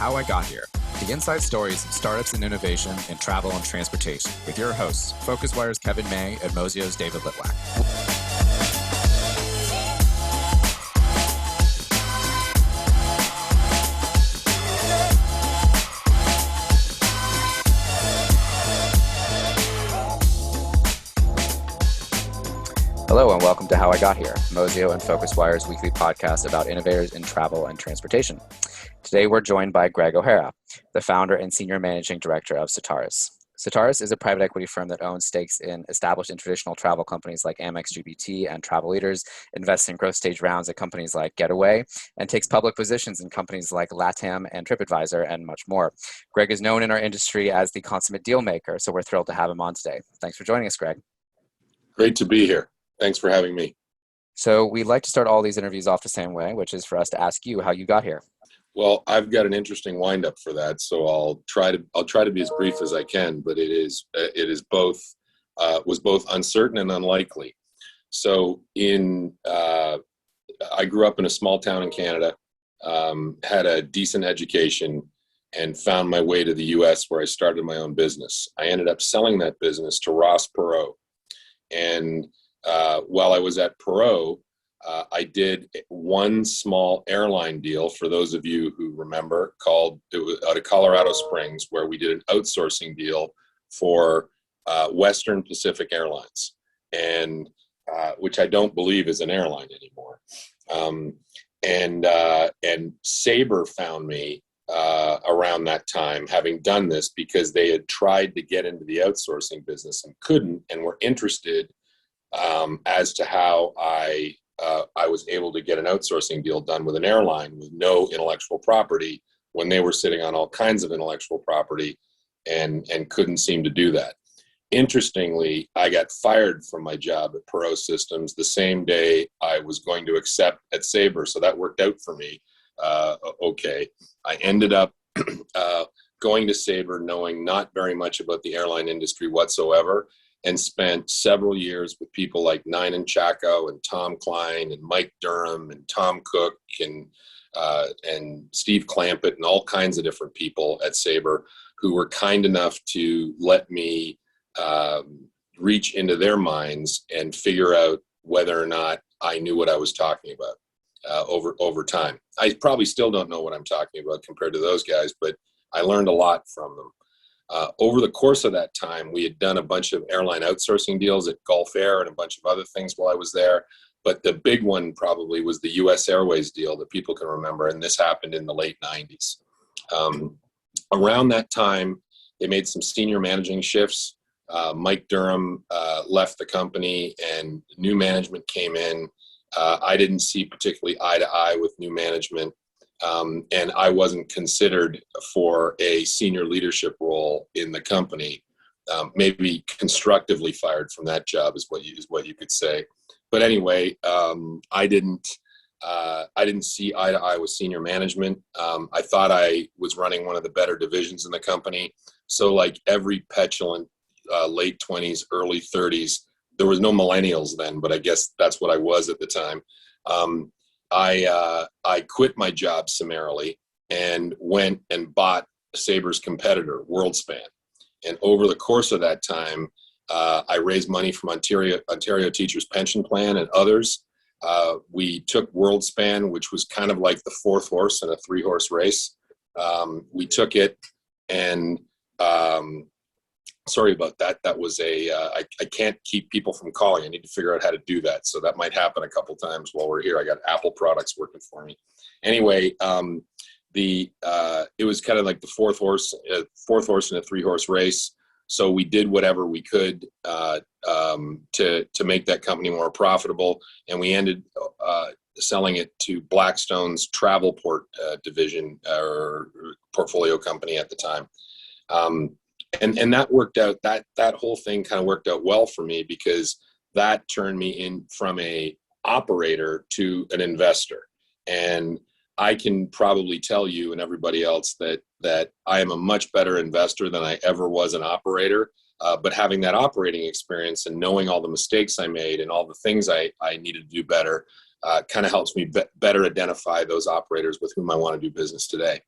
How I Got Here, the inside stories of startups and innovation in travel and transportation, with your hosts, PhocusWire's Kevin May and Mozio's David Litwak. Hello and welcome to How I Got Here, Mozio and PhocusWire's weekly podcast about innovators in travel and transportation. Today we're joined by Greg O'Hara, the founder and senior managing director of Certares. Certares is a private equity firm that owns stakes in established and traditional travel companies like Amex GBT and Travel Leaders, invests in growth stage rounds at companies like Getaway, and takes public positions in companies like LATAM and TripAdvisor and much more. Greg is known in our industry as the consummate deal maker, so we're thrilled to have him on today. Thanks for joining us, Greg. Great to be here. Thanks for having me. So we like to start all these interviews off the same way, which is for us to ask you how you got here. Well, I've got an interesting windup for that, so I'll try to be as brief as I can. But was both uncertain and unlikely. So I grew up in a small town in Canada, had a decent education, and found my way to the U.S. where I started my own business. I ended up selling that business to Ross Perot, and while I was at Perot, I did one small airline deal, for those of you who remember, it was out of Colorado Springs, where we did an outsourcing deal for Western Pacific Airlines, and which I don't believe is an airline anymore. And Sabre found me around that time, having done this, because they had tried to get into the outsourcing business and couldn't, and were interested as to how I was able to get an outsourcing deal done with an airline with no intellectual property, when they were sitting on all kinds of intellectual property and couldn't seem to do that. Interestingly, I got fired from my job at Perot Systems the same day I was going to accept at Sabre, so that worked out for me. Okay. I ended up going to Sabre knowing not very much about the airline industry whatsoever, and spent several years with people like Nine Chaco and Tom Klein and Mike Durham and Tom Cook and Steve Clampett and all kinds of different people at Sabre, who were kind enough to let me reach into their minds and figure out whether or not I knew what I was talking about over time. I probably still don't know what I'm talking about compared to those guys, but I learned a lot from them. Over the course of that time, we had done a bunch of airline outsourcing deals at Gulf Air and a bunch of other things while I was there. But the big one probably was the U.S. Airways deal that people can remember, and this happened in the late 90s. Around that time, they made some senior managing shifts. Mike Durham left the company, and new management came in. I didn't see particularly eye to eye with new management. And I wasn't considered for a senior leadership role in the company. Maybe constructively fired from that job is what you could say. But anyway, I didn't see eye to eye with senior management. I thought I was running one of the better divisions in the company. So like every petulant late 20s, early 30s, there was no millennials then, but I guess that's what I was at the time. I quit my job summarily and went and bought Sabre's competitor, WorldSpan. And over the course of that time, I raised money from Ontario Teachers Pension Plan and others. We took WorldSpan, which was kind of like the fourth horse in a three-horse race. We took it, and sorry about that. That was I can't keep people from calling. I need to figure out how to do that. So that might happen a couple times while we're here. I got Apple products working for me. Anyway, it was kind of like the fourth horse in a three-horse race. So we did whatever we could to make that company more profitable, and we ended selling it to Blackstone's Travelport division or portfolio company at the time. And that worked out, that whole thing kind of worked out well for me, because that turned me in from a operator to an investor. And I can probably tell you and everybody else that I am a much better investor than I ever was an operator. But having that operating experience and knowing all the mistakes I made and all the things I needed to do better kind of helps me better identify those operators with whom I want to do business today.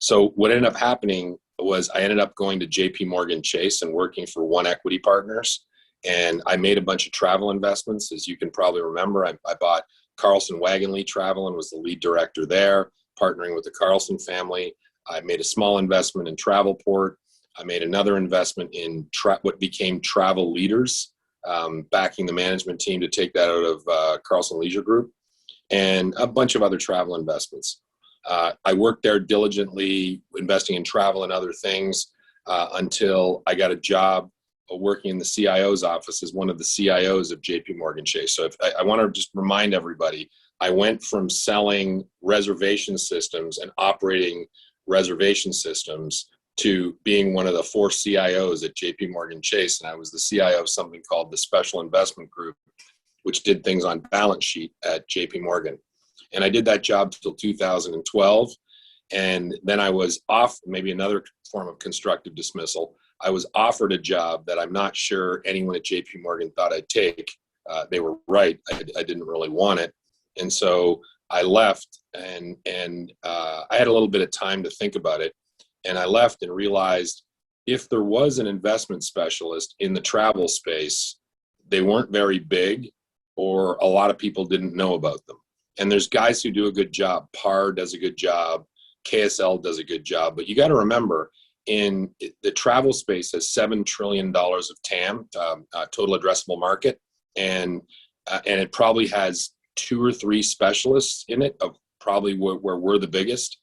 So what ended up happening was I ended up going to JP Morgan Chase and working for One Equity Partners. And I made a bunch of travel investments. As you can probably remember, I bought Carlson Wagonlit Travel and was the lead director there, partnering with the Carlson family. I made a small investment in Travelport. I made another investment in what became Travel Leaders, backing the management team to take that out of Carlson Leisure Group, and a bunch of other travel investments. I worked there diligently, investing in travel and other things, until I got a job working in the CIO's office as one of the CIOs of JP Morgan Chase. So I want to just remind everybody, I went from selling reservation systems and operating reservation systems to being one of the 4 CIOs at JP Morgan Chase. And I was the CIO of something called the Special Investment Group, which did things on balance sheet at JP Morgan. And I did that job till 2012. And then I was off, maybe another form of constructive dismissal. I was offered a job that I'm not sure anyone at JP Morgan thought I'd take. They were right. I didn't really want it. And so I left, and I had a little bit of time to think about it. And I left and realized if there was an investment specialist in the travel space, they weren't very big, or a lot of people didn't know about them. And there's guys who do a good job. PAR does a good job. KSL does a good job. But you got to remember, in the travel space has $7 trillion of TAM, total addressable market. And it probably has 2 or 3 specialists in it, of probably where we're the biggest.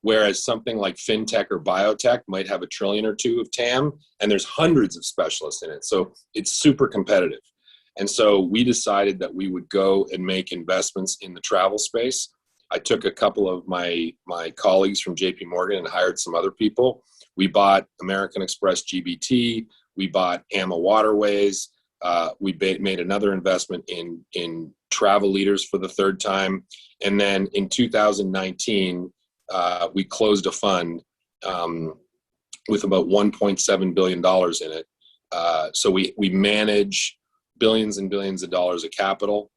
Whereas something like fintech or biotech might have $1 trillion or 2 of TAM, and there's hundreds of specialists in it. So it's super competitive. And so we decided that we would go and make investments in the travel space. I took a couple of my colleagues from JP Morgan and hired some other people. We bought American Express GBT. We bought AMA Waterways. We made another investment in Travel Leaders for the 3rd time. And then in 2019, we closed a fund with about $1.7 billion in it. So we manage billions and billions of dollars of capital.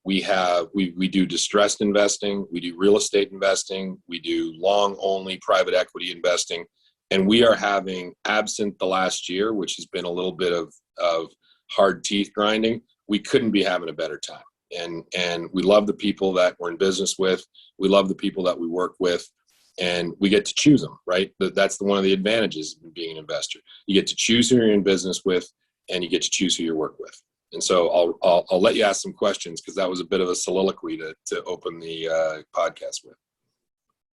We do distressed investing, we do real estate investing, we do long only private equity investing, and we are having, absent the last year, which has been a little bit of hard teeth grinding, we couldn't be having a better time. And we love the people that we're in business with, we love the people that we work with, and we get to choose them, right? That's one of the advantages of being an investor. You get to choose who you're in business with, and you get to choose who you work with. And so I'll let you ask some questions, because that was a bit of a soliloquy to open the podcast with.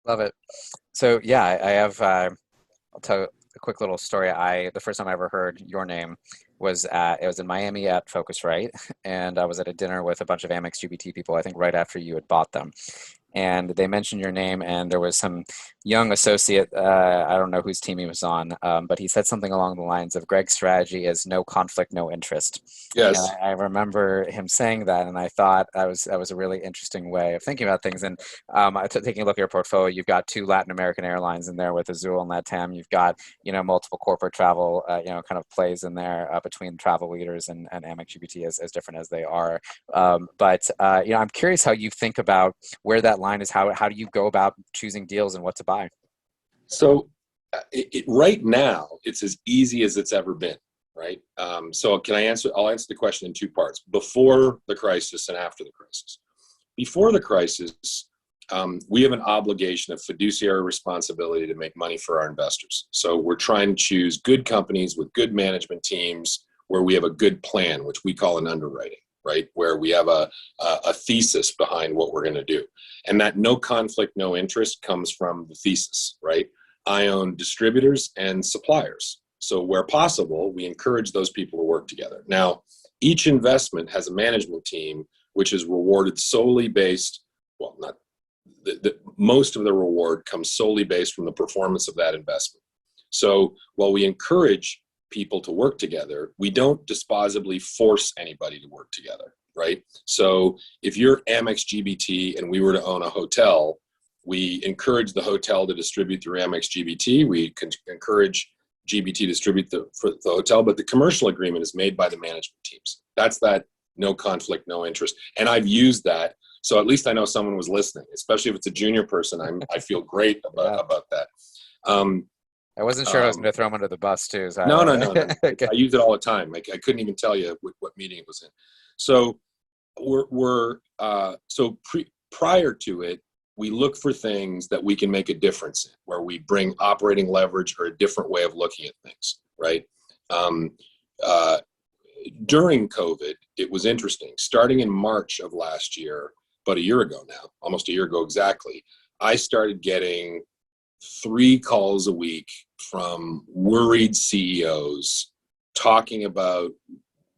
Love it. So yeah, I have, I'll tell a quick little story. The first time I ever heard your name was it was in Miami at Focuswire, and I was at a dinner with a bunch of Amex GBT people, I think right after you had bought them. And they mentioned your name, and there was some young associate, I don't know whose team he was on, but he said something along the lines of, Greg's strategy is no conflict, no interest. Yes. And I remember him saying that, and I thought that was a really interesting way of thinking about things. And taking a look at your portfolio, you've got 2 Latin American airlines in there with Azul and LATAM. You've got, multiple corporate travel, kind of plays in there between Travel Leaders and Amex GBT, as different as they are. But I'm curious how you think about where that line is. How do you go about choosing deals and what to buy? So right now, it's as easy as it's ever been, right? So I'll answer the question in 2 parts: before the crisis and after the crisis. Before the crisis, we have an obligation of fiduciary responsibility to make money for our investors. So we're trying to choose good companies with good management teams where we have a good plan, which we call an underwriting, right? Where we have a thesis behind what we're going to do. And that no conflict, no interest comes from the thesis, right? I own distributors and suppliers. So where possible, we encourage those people to work together. Now, each investment has a management team which is rewarded solely based, well, not most of the reward comes solely based from the performance of that investment. So while we encourage people to work together, we don't disposably force anybody to work together, right? So if you're Amex GBT and we were to own a hotel, we encourage the hotel to distribute through Amex GBT. We can encourage GBT to distribute for the hotel, but the commercial agreement is made by the management teams. That's that no conflict, no interest. And I've used that So at least I know someone was listening, especially if it's a junior person. I feel great about that. I wasn't sure I was going to throw him under the bus too. So No. I use it all the time. I couldn't even tell you what meeting it was in. So prior to it, we look for things that we can make a difference in, where we bring operating leverage or a different way of looking at things, right? During COVID, it was interesting. Starting in March of last year, about a year ago now, almost a year ago exactly, I started getting 3 calls a week from worried CEOs talking about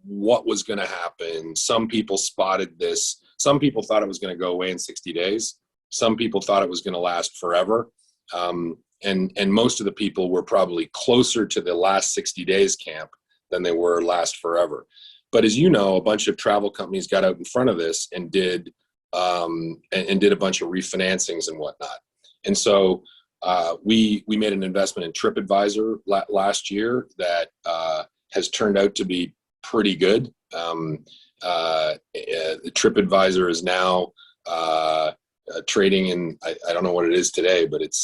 what was going to happen. Some people spotted this. Some people thought it was going to go away in 60 days. Some people thought it was going to last forever. And most of the people were probably closer to the last 60 days camp than they were last forever. But as you know, a bunch of travel companies got out in front of this and did a bunch of refinancings and whatnot. And so we made an investment in TripAdvisor last year that has turned out to be pretty good. TripAdvisor is now trading in, I don't know what it is today, but it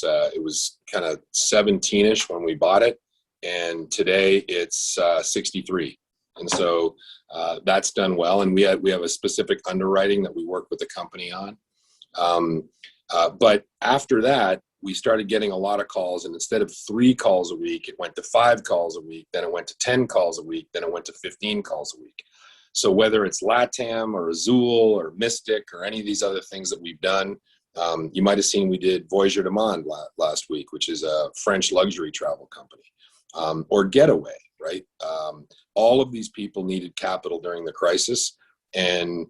was kind of 17-ish when we bought it, and today it's 63. And so that's done well, and we have a specific underwriting that we work with the company on. But after that, we started getting a lot of calls, and instead of 3 calls a week, it went to 5 calls a week, then it went to 10 calls a week, then it went to 15 calls a week. So whether it's LATAM or Azul or Mystic or any of these other things that we've done, you might have seen we did Voyager de Monde last week, which is a French luxury travel company, or Getaway, right? All of these people needed capital during the crisis, and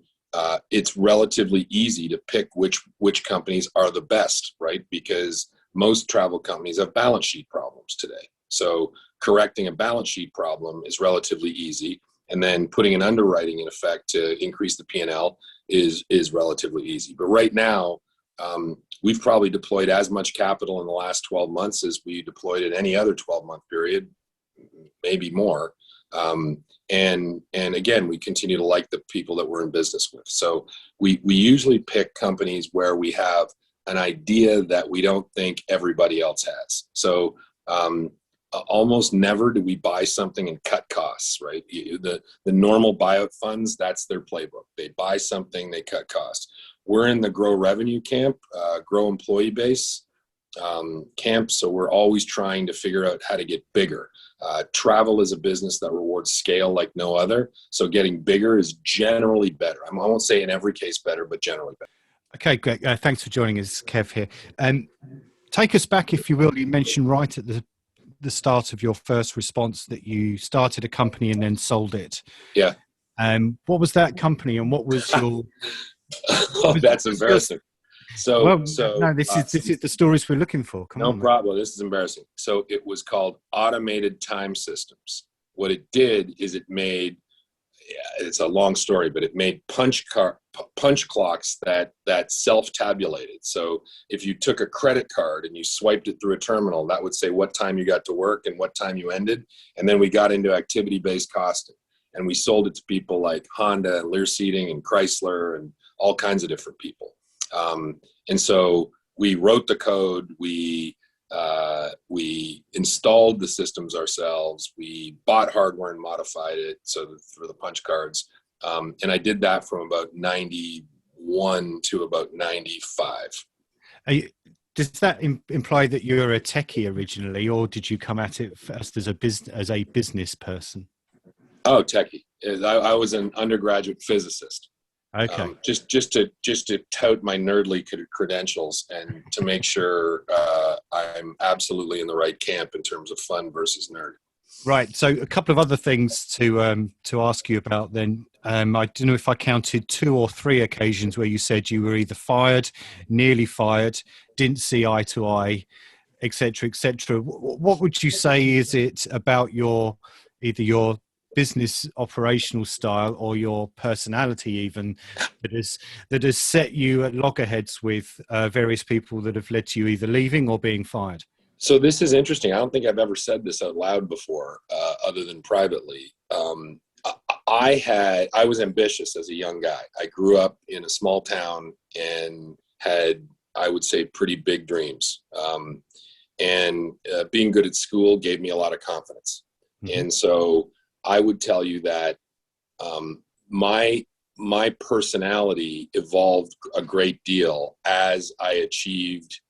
it's relatively easy to pick which companies are the best, right? Because most travel companies have balance sheet problems today. So correcting a balance sheet problem is relatively easy. And then putting an underwriting in effect to increase the P&L is relatively easy. But right now, we've probably deployed as much capital in the last 12 months as we deployed in any other 12-month period, maybe more. And again, we continue to like the people that we're in business with. So we usually pick companies where we have an idea that we don't think everybody else has. So almost never do we buy something and cut costs, right? The normal buyout funds, that's their playbook. They buy something, they cut costs. We're in the grow revenue camp, grow employee base camp. So we're always trying to figure out how to get bigger. Travel is a business that rewards scale like no other. So getting bigger is generally better. I won't say in every case better, but generally better. Okay, great. Thanks for joining us, Kev here. Take us back, if you will. You mentioned right at the start of your first response that you started a company and then sold it. Yeah. What was that company, and what was your... That's embarrassing. No, this is the stories we're looking for. Come on. No problem. This is embarrassing. So it was called Automated Time Systems. What it did is it made, it's a long story, but it made punch clocks that self-tabulated. So if you took a credit card and you swiped it through a terminal, that would say what time you got to work and what time you ended. And then we got into activity-based costing, and we sold it to people like Honda and Lear Seating and Chrysler and all kinds of different people. And so we wrote the code, we installed the systems ourselves, we bought hardware and modified it for the punch cards. And I did that from about 91 to about 95. Does that imply that you're a techie originally, or did you come at it first as a business person? Oh, techie. I was an undergraduate physicist. Okay. Just to tout my nerdly credentials and to make sure I'm absolutely in the right camp in terms of fun versus nerd. Right. So a couple of other things to ask you about then. I don't know if I counted 2 or 3 occasions where you said you were either fired, nearly fired, didn't see eye to eye, etc., etc. What would you say is it about either your business operational style or your personality even that has set you at loggerheads with various people that have led to you either leaving or being fired? So this is interesting. I don't think I've ever said this out loud before, other than privately. I was ambitious as a young guy. I grew up in a small town and had, I would say, pretty big dreams. And being good at school gave me a lot of confidence. Mm-hmm. And so I would tell you that my personality evolved a great deal as I achieved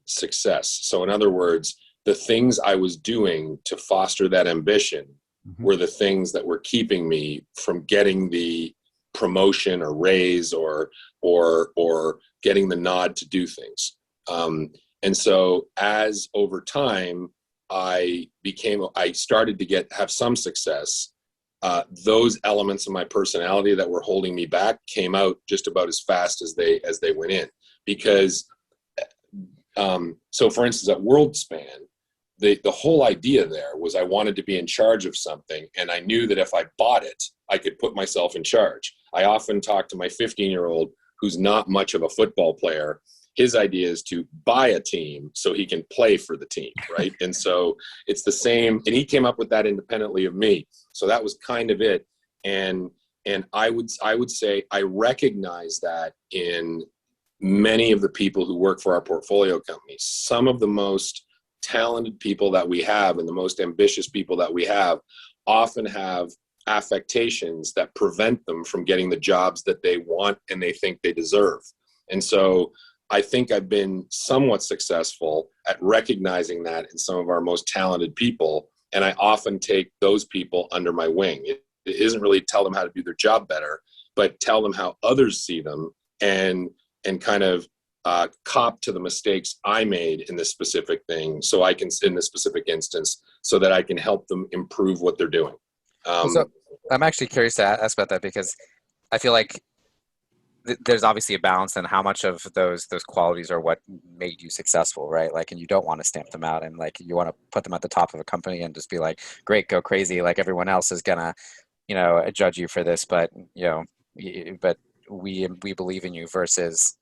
success. So in other words, the things I was doing to foster that ambition mm-hmm. were the things that were keeping me from getting the promotion or raise or getting the nod to do things. And so as over time, I started to have some success. Those elements of my personality that were holding me back came out just about as fast as they went in. Because, so for instance, at WorldSpan, the whole idea there was I wanted to be in charge of something, and I knew that if I bought it, I could put myself in charge. I often talk to my 15-year-old who's not much of a football player. His idea is to buy a team so he can play for the team, right? And so it's the same, and he came up with that independently of me. So that was kind of it. And I would say I recognize that in many of the people who work for our portfolio companies. Some of the most talented people that we have and the most ambitious people that we have often have affectations that prevent them from getting the jobs that they want and they think they deserve. And so I think I've been somewhat successful at recognizing that in some of our most talented people. And I often take those people under my wing. It isn't really tell them how to do their job better, but tell them how others see them and kind of cop to the mistakes I made in this specific thing. So I can, in this specific instance, so that I can help them improve what they're doing. So I'm actually curious to ask about that, because I feel like there's obviously a balance in how much of those qualities are what made you successful, right? Like, and you don't want to stamp them out, and like you want to put them at the top of a company and just be like, great, go crazy. Like everyone else is gonna, judge you for this, but but we believe in you, versus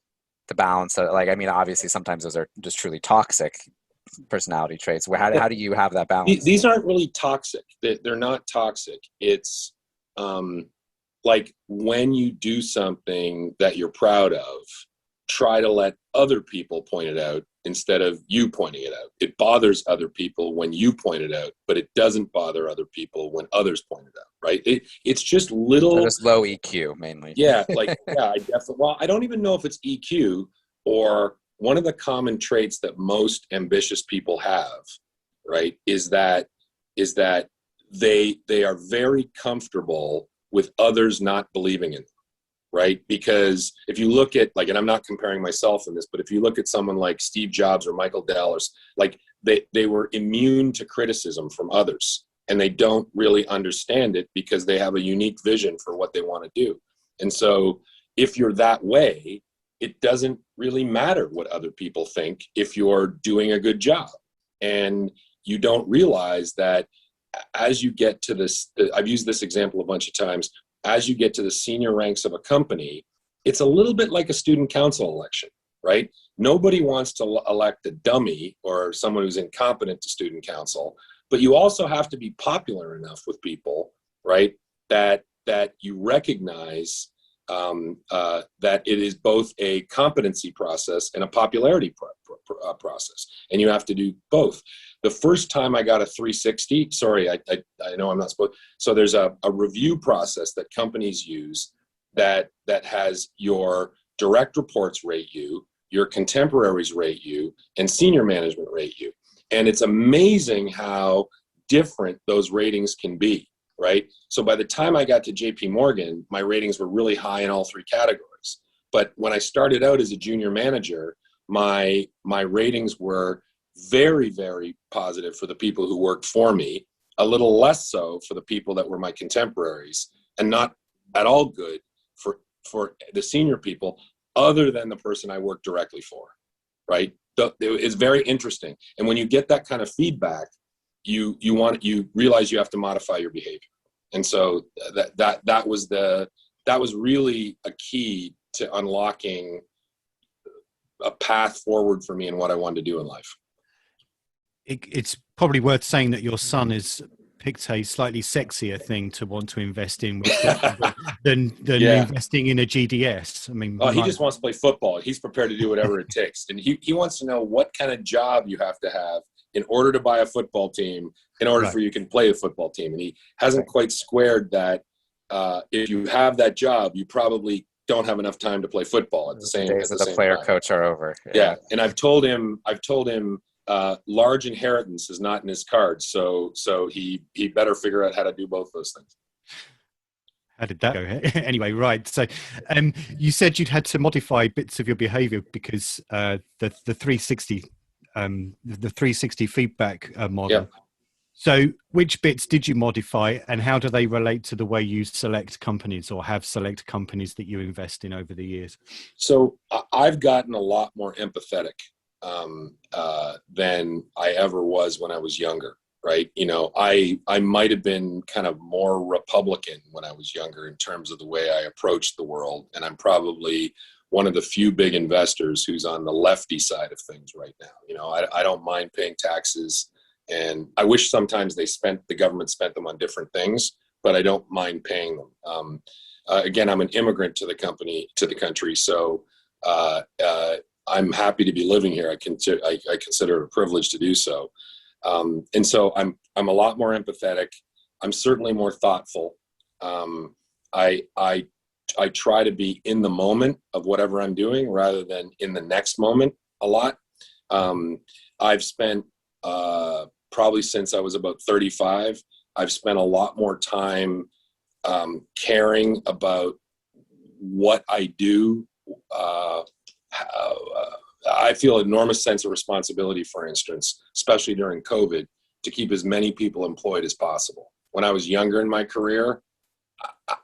the balance. Like, I mean, obviously sometimes those are just truly toxic personality traits. How do you have that balance? These aren't really toxic. They're not toxic. It's like when you do something that you're proud of, try to let other people point it out instead of you pointing it out. It bothers other people when you point it out, but it doesn't bother other people when others point it out, right? It's just little... So just low EQ, mainly. Yeah, I definitely... Well, I don't even know if it's EQ, or one of the common traits that most ambitious people have, right, is that they are very comfortable with others not believing in them, right? Because if you look at, like, and I'm not comparing myself in this, but if you look at someone like Steve Jobs or Michael Dell, or like they were immune to criticism from others, and they don't really understand it because they have a unique vision for what they want to do. And so if you're that way, it doesn't really matter what other people think if you're doing a good job. And you don't realize that as you get to this, I've used this example a bunch of times, as you get to the senior ranks of a company, it's a little bit like a student council election, right? Nobody wants to elect a dummy or someone who's incompetent to student council, but you also have to be popular enough with people, right? That you recognize that it is both a competency process and a popularity process, and you have to do both. The first time I got a 360, sorry, I know I'm not supposed. So there's a review process that companies use that has your direct reports rate you, your contemporaries rate you, and senior management rate you. And it's amazing how different those ratings can be, right? So by the time I got to JP Morgan, my ratings were really high in all three categories. But when I started out as a junior manager, my ratings were very, very positive for the people who worked for me, a little less so for the people that were my contemporaries, and not at all good for the senior people, other than the person I worked directly for, right? It's very interesting. And when you get that kind of feedback, you realize you have to modify your behavior. And so that was really a key to unlocking a path forward for me in what I wanted to do in life. It's probably worth saying that your son is picked a slightly sexier thing to want to invest in with than Yeah. investing in a GDS. I mean, Oh, he just wants to play football. He's prepared to do whatever it takes. And he wants to know what kind of job you have to have in order to buy a football team, in order for you can play a football team. And he hasn't quite squared that if you have that job, you probably don't have enough time to play football at the same time. The days of the player coach are over. Yeah. And I've told him large inheritance is not in his cards. So he better figure out how to do both those things. How did that go? Anyway, right. So you said you'd had to modify bits of your behavior because the 360 feedback model. Yeah. So which bits did you modify, and how do they relate to the way you select companies or have select companies that you invest in over the years? So I've gotten a lot more empathetic than I ever was when I was younger, right? You know, I might have been kind of more Republican when I was younger in terms of the way I approached the world. And I'm probably one of the few big investors who's on the lefty side of things right now. You know, I don't mind paying taxes, and I wish sometimes the government spent them on different things, but I don't mind paying them. Again, I'm an immigrant to the country. So I'm happy to be living here. I consider it a privilege to do so. And so I'm a lot more empathetic. I'm certainly more thoughtful. I try to be in the moment of whatever I'm doing rather than in the next moment a lot. I've spent probably since I was about 35, I've spent a lot more time caring about what I do. I feel an enormous sense of responsibility, for instance, especially during COVID, to keep as many people employed as possible. When I was younger in my career,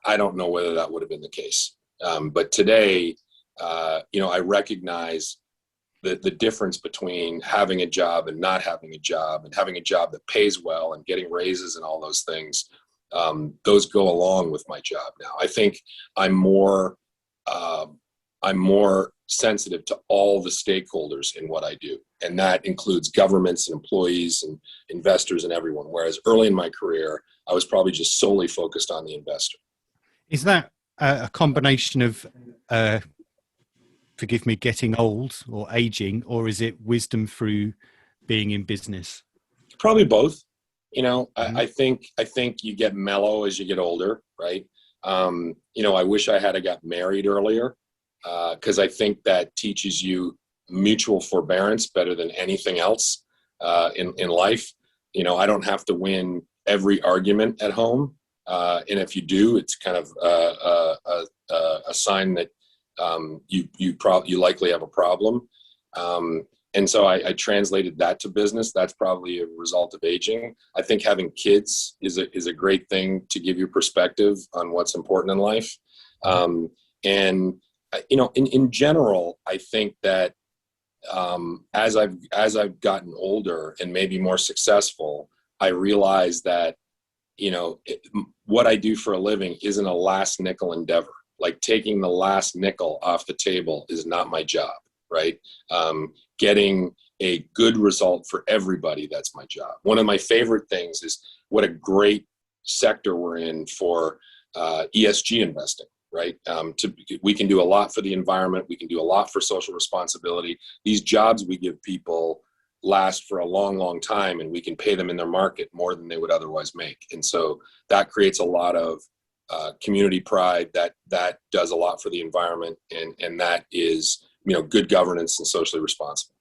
I don't know whether that would have been the case. But today, I recognize the difference between having a job and not having a job, and having a job that pays well and getting raises and all those things. Those go along with my job now. I think I'm more sensitive to all the stakeholders in what I do. And that includes governments and employees and investors and everyone. Whereas early in my career, I was probably just solely focused on the investor. Is that a combination of, forgive me, getting old or aging, or is it wisdom through being in business? Probably both. You know, I think you get mellow as you get older, right? I wish I had got married earlier, because I think that teaches you mutual forbearance better than anything else in life. You know, I don't have to win every argument at home, and if you do, it's kind of a sign that you likely have a problem. And so I translated that to business. That's probably a result of aging. I think having kids is a great thing to give you perspective on what's important in life. In general, I think that as I've gotten older and maybe more successful, I realize that, what I do for a living isn't a last nickel endeavor. Like, taking the last nickel off the table is not my job, right? Getting a good result for everybody, that's my job. One of my favorite things is what a great sector we're in for ESG investing, right? We can do a lot for the environment. We can do a lot for social responsibility. These jobs we give people last for a long, long time, and we can pay them in their market more than they would otherwise make. And so that creates a lot of community pride. That does a lot for the environment, and that is, good governance and socially responsible.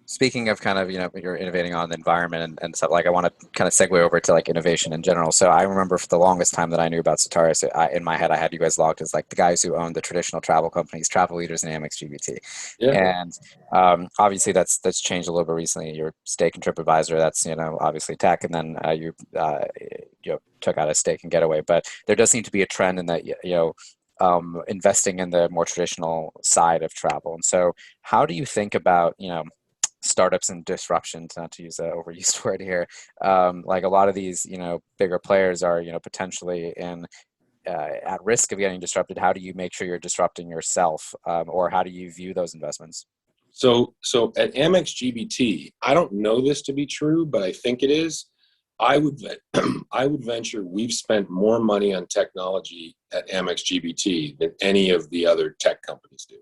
Speaking of kind of, you're innovating on the environment and stuff, like, I want to kind of segue over to like innovation in general. So I remember for the longest time that I knew about Certares, in my head, I had you guys logged as like the guys who own the traditional travel companies, Travel Leaders and Amex GBT. Yeah. And obviously that's changed a little bit recently. Your stake in TripAdvisor, that's, obviously tech. And then you took out a stake in Getaway. But there does seem to be a trend in that, investing in the more traditional side of travel. And so how do you think about, startups and disruptions, not to use an overused word here, like a lot of these, bigger players are, potentially at risk of getting disrupted? How do you make sure you're disrupting yourself, or how do you view those investments? So at Amex GBT, I don't know this to be true, but I think it is. I would I would venture we've spent more money on technology at Amex GBT than any of the other tech companies do.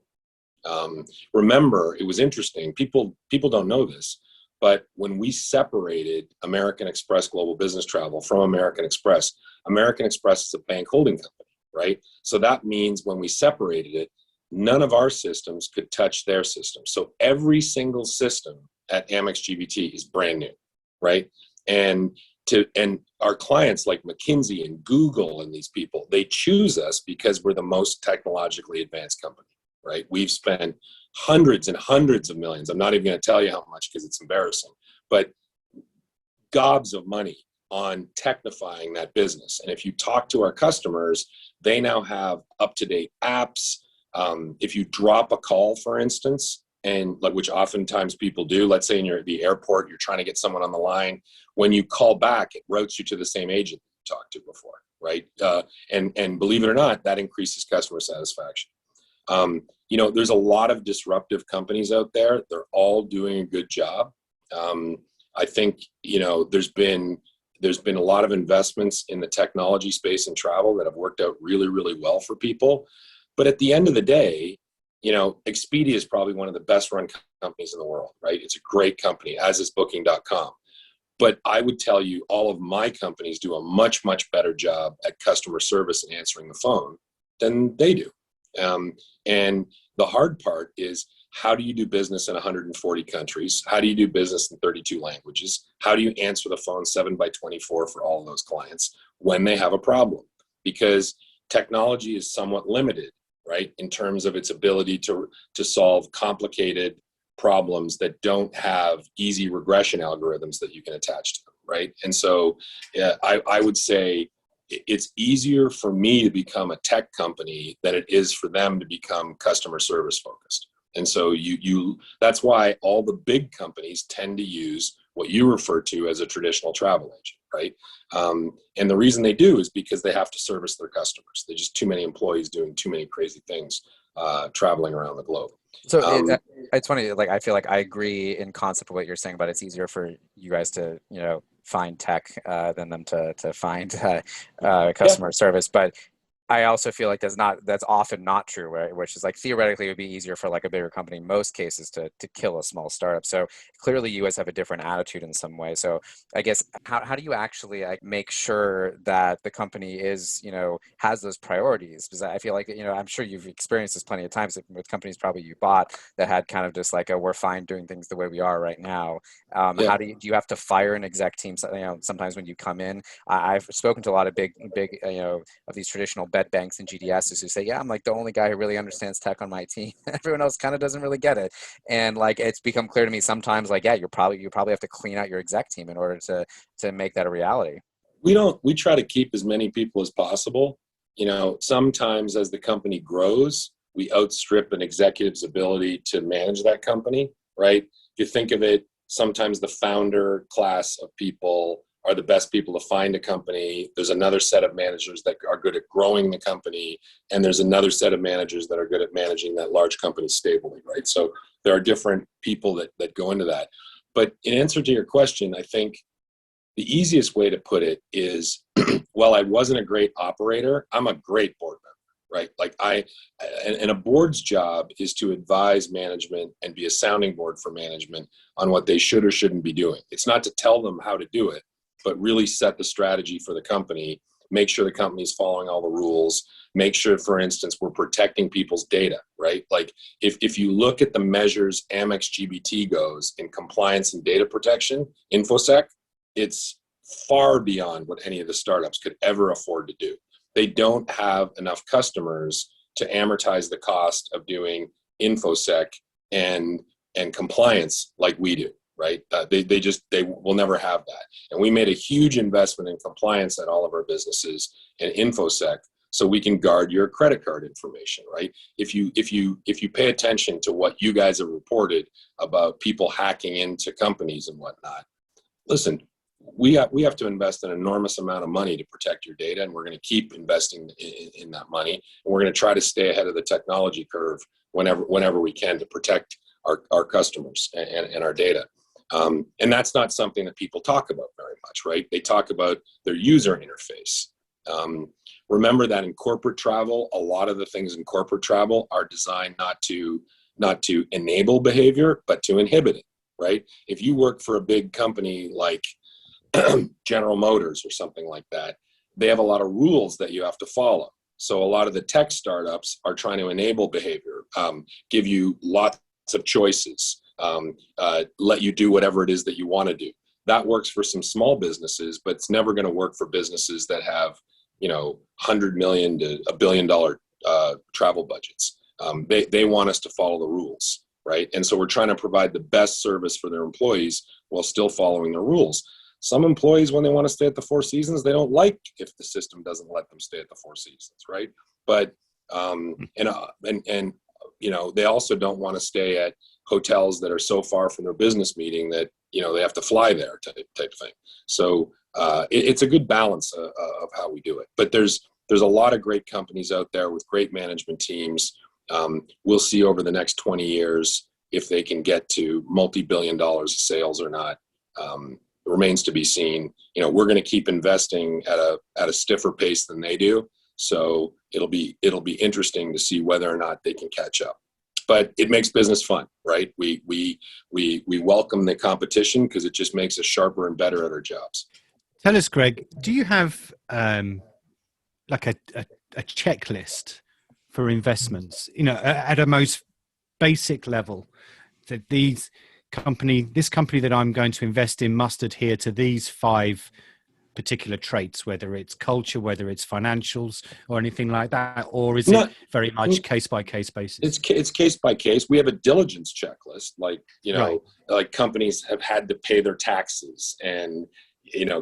Remember, it was interesting. People don't know this, but when we separated American Express Global Business Travel from American Express is a bank holding company, right? So that means when we separated it, none of our systems could touch their system. So every single system at Amex GBT is brand new, right? And our clients like McKinsey and Google and these people, they choose us because we're the most technologically advanced company, right? We've spent hundreds and hundreds of millions. I'm not even going to tell you how much because it's embarrassing, but gobs of money on technifying that business. And if you talk to our customers, they now have up-to-date apps. If you drop a call, for instance, and like, which oftentimes people do, let's say you're at the airport, you're trying to get someone on the line. When you call back, it routes you to the same agent you talked to before, right? And believe it or not, that increases customer satisfaction. There's a lot of disruptive companies out there. They're all doing a good job. I think, there's been a lot of investments in the technology space and travel that have worked out really, really well for people. But at the end of the day, Expedia is probably one of the best run companies in the world, right? It's a great company, as is Booking.com. But I would tell you all of my companies do a much, much better job at customer service and answering the phone than they do. And the hard part is, how do you do business in 140 countries? How do you do business in 32 languages? How do you answer the phone 7/24 for all of those clients when they have a problem? Because technology is somewhat limited, right, in terms of its ability to solve complicated problems that don't have easy regression algorithms that you can attach to them, right? And so I would say it's easier for me to become a tech company than it is for them to become customer service focused. And so that's why all the big companies tend to use what you refer to as a traditional travel agent, right? And the reason they do is because they have to service their customers. There's just too many employees doing too many crazy things, traveling around the globe. So it's funny, like, I feel like I agree in concept of what you're saying, but it's easier for you guys to, find tech than them to find customer service. But I also feel like that's often not true, right? Which is like, theoretically, it would be easier for like a bigger company in most cases to kill a small startup. So clearly you guys have a different attitude in some way. So I guess how do you actually make sure that the company is, has those priorities? Because I feel like, I'm sure you've experienced this plenty of times with companies probably you bought that had kind of just like, we're fine doing things the way we are right now. How do you have to fire an exec team? Sometimes when you come in, I've spoken to a lot of big, of these traditional bed banks and GDSs who say, I'm like the only guy who really understands tech on my team. Everyone else kind of doesn't really get it. And like, it's become clear to me sometimes, like, you probably have to clean out your exec team in order to make that a reality. We try to keep as many people as possible. Sometimes as the company grows, we outstrip an executive's ability to manage that company, right? If you think of it, sometimes the founder class of people are the best people to find a company. There's another set of managers that are good at growing the company, and there's another set of managers that are good at managing that large company stably, right? So there are different people that go into that. But in answer to your question, I think the easiest way to put it is, while I wasn't a great operator, I'm a great board member, right? Like and a board's job is to advise management and be a sounding board for management on what they should or shouldn't be doing. It's not to tell them how to do it, but really set the strategy for the company, make sure the company is following all the rules, make sure, for instance, we're protecting people's data, right? Like if you look at the measures Amex GBT goes in compliance and data protection, InfoSec, it's far beyond what any of the startups could ever afford to do. They don't have enough customers to amortize the cost of doing InfoSec and compliance like we do. Right? They will never have that. And we made a huge investment in compliance at all of our businesses and InfoSec, so we can guard your credit card information, right? If you pay attention to what you guys have reported about people hacking into companies and whatnot, listen, we have to invest an enormous amount of money to protect your data, and we're going to keep investing in that money. And we're going to try to stay ahead of the technology curve whenever we can to protect our customers and our data. And that's not something that people talk about very much, right? They talk about their user interface. Remember that in corporate travel, a lot of the things in corporate travel are designed not to enable behavior, but to inhibit it, right? If you work for a big company like General Motors or something like that, they have a lot of rules that you have to follow. So a lot of the tech startups are trying to enable behavior, give you lots of choices, let you do whatever it is that you want to do. That works for some small businesses, but it's never going to work for businesses that have, $100 million to $1 billion travel budgets. They want us to follow the rules, right? And so we're trying to provide the best service for their employees while still following the rules. Some employees, when they want to stay at the Four Seasons, they don't like if the system doesn't let them stay at the Four Seasons, right? But they also don't want to stay at hotels that are so far from their business meeting that they have to fly there type of thing. So it's a good balance of how we do it. But there's a lot of great companies out there with great management teams. We'll see over the next 20 years if they can get to multi-billion dollars of sales or not. Remains to be seen. We're going to keep investing at a stiffer pace than they do. So it'll be interesting to see whether or not they can catch up. But it makes business fun, right? We welcome the competition because it just makes us sharper and better at our jobs. Tell us, Greg, do you have like a checklist for investments? At a most basic level, that this company that I'm going to invest in must adhere to these 5 particular traits, whether it's culture, whether it's financials or anything like that, or is it very much case by case basis? It's case by case. We have a diligence checklist, like Right. like companies have had to pay their taxes and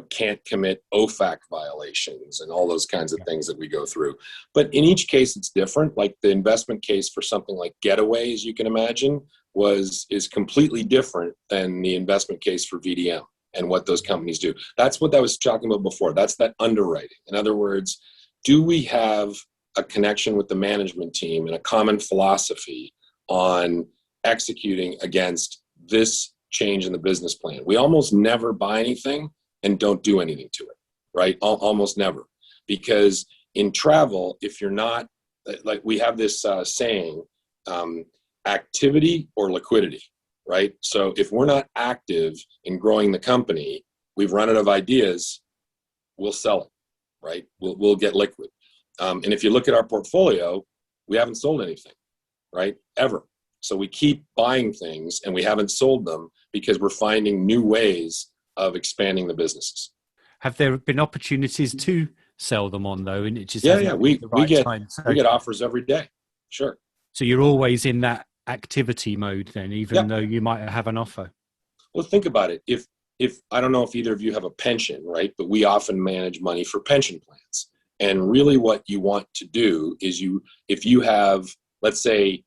can't commit OFAC violations and all those kinds of things that we go through. But in each case, it's different. Like the investment case for something like Getaway, as you can imagine, is completely different than the investment case for VDM and what those companies do. That's what I was talking about before. That's that underwriting. In other words, do we have a connection with the management team and a common philosophy on executing against this change in the business plan? We almost never buy anything and don't do anything to it, right? Almost never. Because in travel, if you're not, like we have this saying, activity or liquidity, right? So if we're not active in growing the company, we've run out of ideas, we'll sell it, right? We'll get liquid. And if you look at our portfolio, we haven't sold anything, right? Ever. So we keep buying things and we haven't sold them because we're finding new ways of expanding the businesses. Have there been opportunities to sell them on though? And it just we get offers every day. Sure. So you're always in that activity mode then, even though you might have an offer. Well, think about it. If I don't know if either of you have a pension, right? But we often manage money for pension plans. And really what you want to do is if you have, let's say,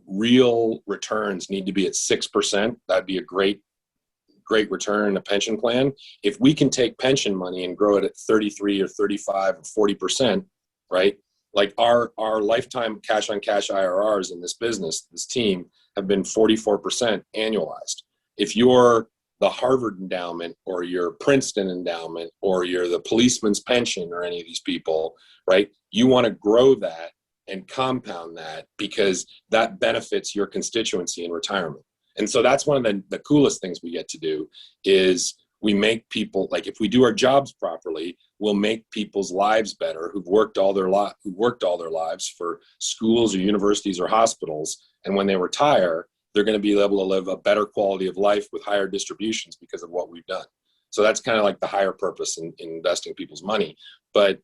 real returns need to be at 6%, that'd be a great return in a pension plan. If we can take pension money and grow it at 33 or 35 or 40%, right? Like our lifetime cash on cash IRRs in this business, this team, have been 44% annualized. If you're the Harvard endowment or your Princeton endowment or you're the policeman's pension or any of these people, right? You want to grow that and compound that because that benefits your constituency in retirement. And so that's one of the coolest things we get to do is we make people, like if we do our jobs properly, we'll make people's lives better who've worked all their lives for schools or universities or hospitals. And when they retire, they're going to be able to live a better quality of life with higher distributions because of what we've done. So that's kind of like the higher purpose in investing people's money. But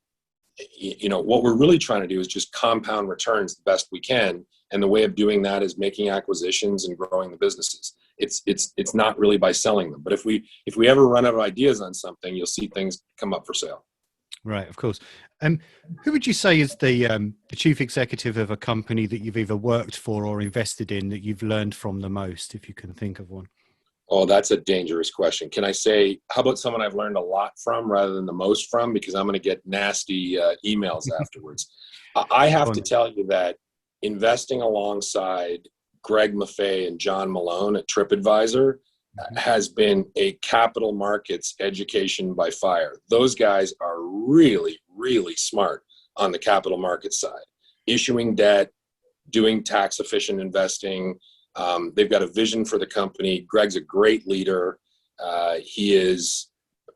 what we're really trying to do is just compound returns the best we can. And the way of doing that is making acquisitions and growing the businesses. It's not really by selling them. But if we ever run out of ideas on something, you'll see things come up for sale. Right, of course. Who would you say is the chief executive of a company that you've either worked for or invested in that you've learned from the most, if you can think of one? Oh, that's a dangerous question. Can I say, how about someone I've learned a lot from rather than the most from? Because I'm going to get nasty emails afterwards. I have to tell you that investing alongside Greg Maffei and John Malone at TripAdvisor has been a capital markets education by fire. Those guys are really, really smart on the capital markets side, issuing debt, doing tax efficient investing. They've got a vision for the company. Greg's a great leader. He is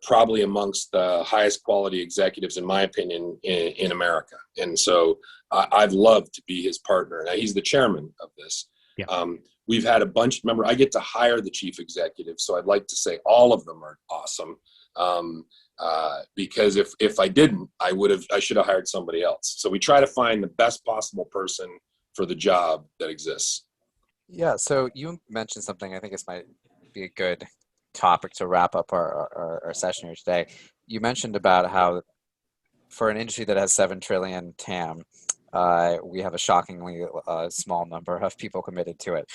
probably amongst the highest quality executives, in my opinion, in America. And so I'd love to be his partner. Now, he's the chairman of this. Yeah. We've had a bunch. Remember, I get to hire the chief executive, so I'd like to say all of them are awesome. Because if I didn't, I should have hired somebody else. So we try to find the best possible person for the job that exists. Yeah. So you mentioned something. I think this might be a good topic to wrap up our session here today. You mentioned about how for an industry that has 7 trillion TAM, we have a shockingly small number of people committed to it.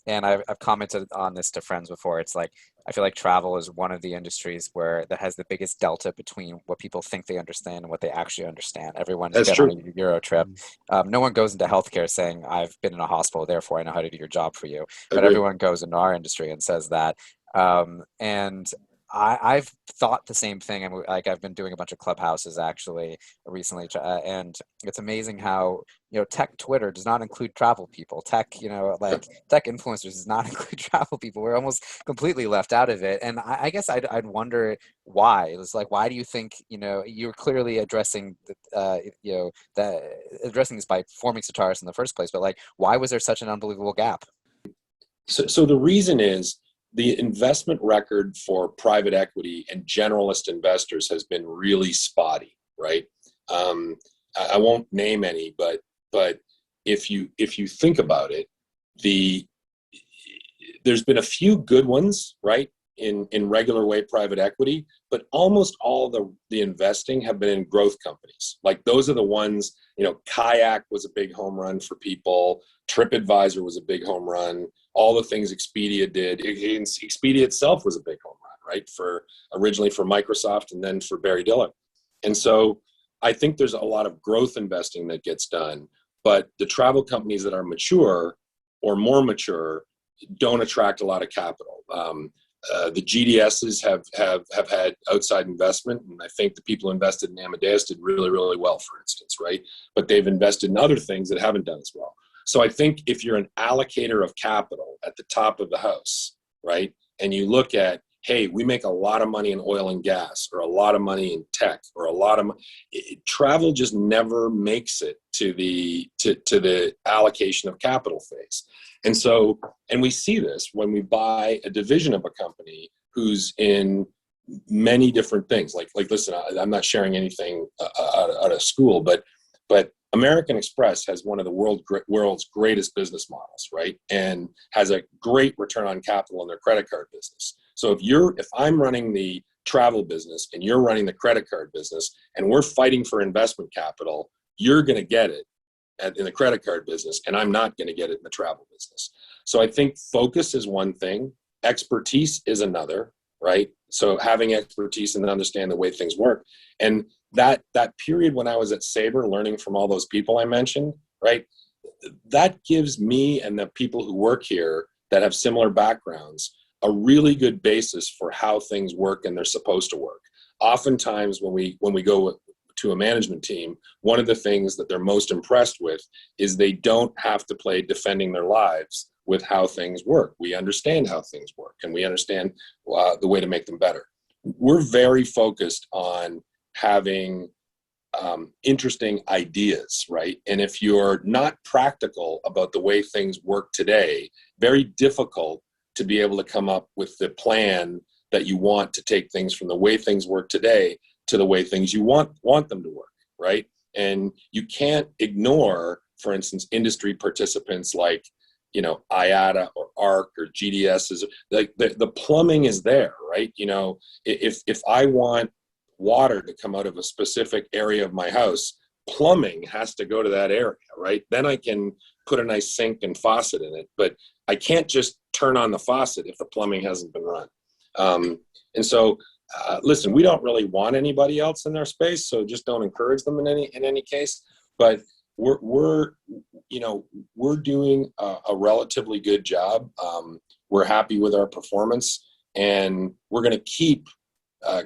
And I've commented on this to friends before. It's like, I feel like travel is one of the industries that has the biggest delta between what people think they understand and what they actually understand. Everyone's been on a Euro trip. No one goes into healthcare saying, I've been in a hospital, therefore I know how to do your job for you. But everyone goes into our industry and says that. And I've thought the same thing. And I've been doing a bunch of clubhouses actually recently, and it's amazing how tech Twitter does not include travel people. Tech tech influencers does not include travel people. We're almost completely left out of it. And I guess I'd wonder why. It was like, why do you think you're clearly addressing addressing this by forming Certares in the first place? But like, why was there such an unbelievable gap? So the reason is, the investment record for private equity and generalist investors has been really spotty, right? I won't name any, but if you think about it, there's been a few good ones, right, in regular way private equity, but almost all the investing have been in growth companies. Like, those are the ones. Kayak was a big home run for people. TripAdvisor was a big home run. All the things Expedia did. Expedia itself was a big home run, right? Originally for Microsoft and then for Barry Diller. And so I think there's a lot of growth investing that gets done, but the travel companies that are mature or more mature don't attract a lot of capital. The GDSs have had outside investment, and I think the people who invested in Amadeus did really, really well, for instance, right? But they've invested in other things that haven't done as well. So I think if you're an allocator of capital at the top of the house, right, and you look at, hey, we make a lot of money in oil and gas, or a lot of money in tech, or a lot of travel just never makes it to the allocation of capital phase. And so, and we see this when we buy a division of a company who's in many different things. Like listen, I'm not sharing anything out of school, but American Express has one of the world's greatest business models, right? And has a great return on capital in their credit card business. So if I'm running the travel business and you're running the credit card business, and we're fighting for investment capital, you're going to get it in the credit card business, and I'm not going to get it in the travel business. So I think focus is one thing, expertise is another, right? So having expertise and understand the way things work. And that period when I was at Sabre, learning from all those people I mentioned, right? That gives me and the people who work here that have similar backgrounds a really good basis for how things work and they're supposed to work. Oftentimes when we go to a management team, one of the things that they're most impressed with is they don't have to play defending their lives with how things work. We understand how things work, and we understand the way to make them better. We're very focused on having interesting ideas, right? And if you're not practical about the way things work today, very difficult to be able to come up with the plan that you want to take things from the way things work today to the way things you want them to work, right? And you can't ignore, for instance, industry participants like, IATA or ARC or GDS. Like the plumbing is there, right? If I want water to come out of a specific area of my house, plumbing has to go to that area, right? Then I can put a nice sink and faucet in it, but I can't just turn on the faucet if the plumbing hasn't been run. And so, listen, we don't really want anybody else in their space, so just don't encourage them in any case. But we're we're doing a relatively good job. We're happy with our performance, and we're going to keep we're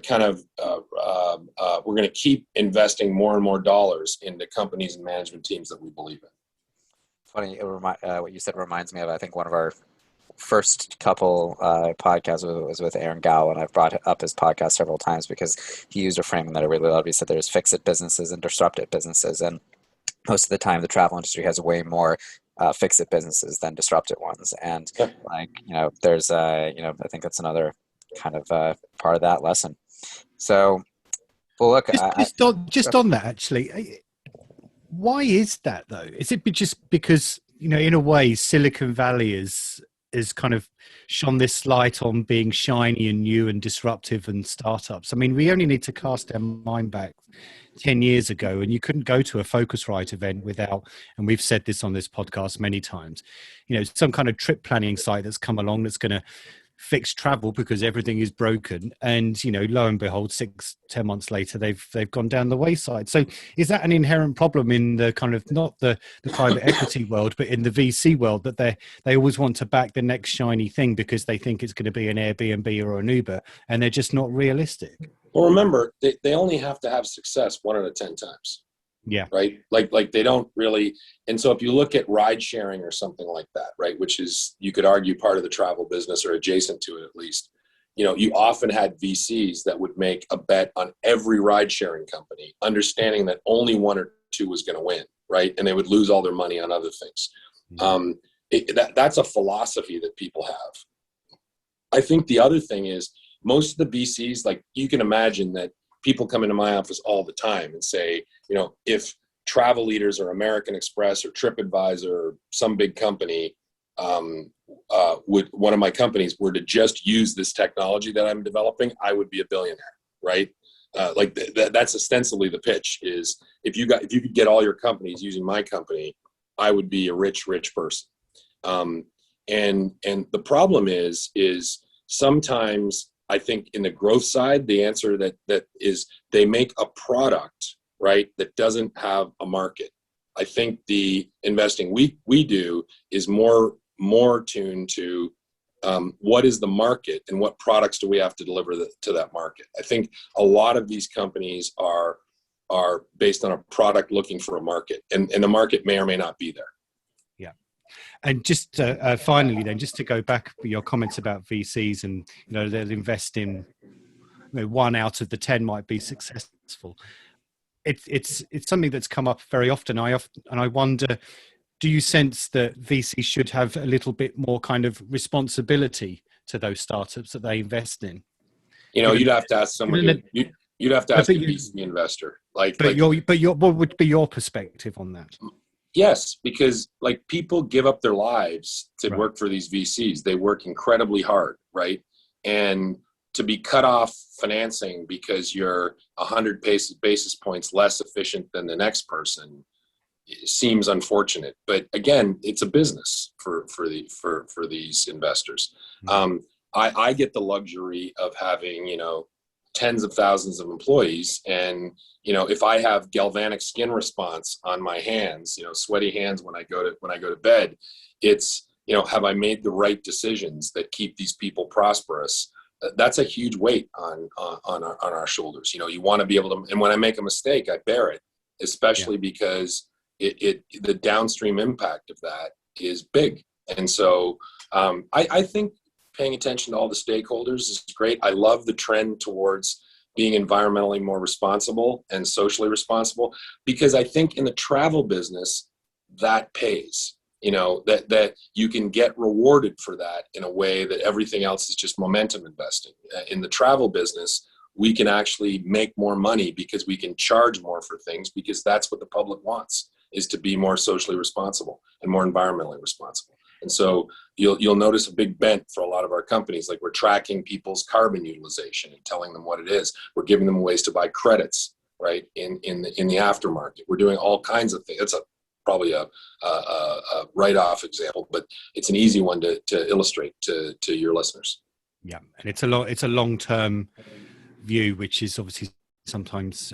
going to keep investing more and more dollars into companies and management teams that we believe in. Funny, what you said reminds me of, I think, one of our first couple podcasts was with Aaron Gow, and I've brought up his podcast several times because he used a framing that I really loved. He said there's fix-it businesses and disrupt-it businesses, and most of the time the travel industry has way more fix-it businesses than disrupt-it ones. And there's I think that's another kind of part of that lesson. So, well, look, just on that, actually, why is that though? Is it just because, in a way, Silicon Valley is kind of shone this light on being shiny and new and disruptive and startups? I mean, we only need to cast our mind back 10 years ago, and you couldn't go to a PhocusWire event without, and we've said this on this podcast many times, some kind of trip planning site that's come along that's going to fix travel because everything is broken, and lo and behold, 6-10 months later they've gone down the wayside. So is that an inherent problem in the kind of, not the private equity world, but in the VC world, that they always want to back the next shiny thing because they think it's going to be an Airbnb or an Uber, and they're just not realistic? Well, remember, they only have to have success 1 out of 10 times. Yeah. Right. Like they don't really. And so if you look at ride sharing or something like that, right, which is, you could argue, part of the travel business or adjacent to it, at least, you often had VCs that would make a bet on every ride sharing company, understanding that only 1 or 2 was going to win. Right. And they would lose all their money on other things. That's a philosophy that people have. I think the other thing is, most of the VCs, like, you can imagine that people come into my office all the time and say, if Travel Leaders or American Express or TripAdvisor or some big company, one of my companies were to just use this technology that I'm developing, I would be a billionaire, right? That's ostensibly the pitch, is if you could get all your companies using my company, I would be a rich person. And the problem is sometimes, I think, in the growth side, the answer that is, they make a product, right, that doesn't have a market. I think the investing we do is more tuned to what is the market and what products do we have to deliver to that market. I think a lot of these companies are based on a product looking for a market, and the market may or may not be there. And just finally, then, just to go back for your comments about VCs, and they'll invest in 1 out of the 10 might be successful. It's something that's come up very often. I wonder, do you sense that VCs should have a little bit more kind of responsibility to those startups that they invest in? You'd have to ask someone. You'd have to ask a VC investor. What would be your perspective on that? Yes, because people give up their lives to work for these VCs. They work incredibly hard, right? And to be cut off financing because you're 100 basis points less efficient than the next person seems unfortunate. But again, it's a business for these investors. I get the luxury of having tens of thousands of employees, and if I have galvanic skin response on my hands, sweaty hands when I go to bed, it's have I made the right decisions that keep these people prosperous? That's a huge weight on our shoulders. You want to be able to, and when I make a mistake, I bear it, especially because the downstream impact of that is big. And so I think paying attention to all the stakeholders is great. I love the trend towards being environmentally more responsible and socially responsible, because I think in the travel business that pays, that you can get rewarded for that in a way that everything else is just momentum investing. In the travel business, we can actually make more money because we can charge more for things, because that's what the public wants, is to be more socially responsible and more environmentally responsible. And so you'll notice a big bent for a lot of our companies. Like, we're tracking people's carbon utilization and telling them what it is. We're giving them ways to buy credits, right, in the aftermarket. We're doing all kinds of things. It's probably a write-off example, but it's an easy one to illustrate to your listeners. Yeah, and it's a long-term view, which is obviously sometimes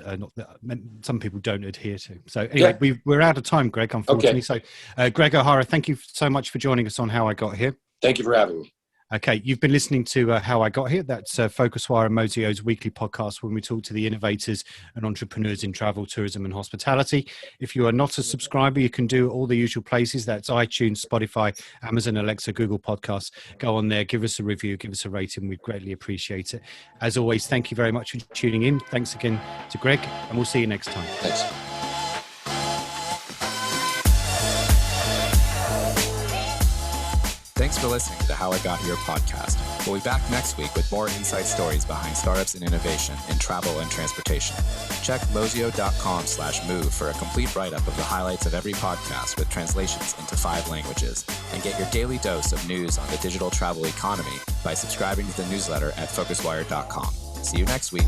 some people don't adhere to. So anyway, we're out of time, Greg, unfortunately. Okay. So Greg O'Hara, thank you so much for joining us on How I Got Here. Thank you for having me. Okay, you've been listening to How I Got Here. That's PhocusWire and Mozio's weekly podcast when we talk to the innovators and entrepreneurs in travel, tourism and hospitality. If you are not a subscriber, you can do all the usual places. That's iTunes, Spotify, Amazon, Alexa, Google Podcasts. Go on there, give us a review, give us a rating. We'd greatly appreciate it. As always, thank you very much for tuning in. Thanks again to Greg, and we'll see you next time. Thanks. Thanks for listening to the How I Got Here podcast. We'll be back next week with more inside stories behind startups and innovation in travel and transportation. Check mozio.com/move for a complete write-up of the highlights of every podcast with translations into 5 languages. And get your daily dose of news on the digital travel economy by subscribing to the newsletter at PhocusWire.com. See you next week.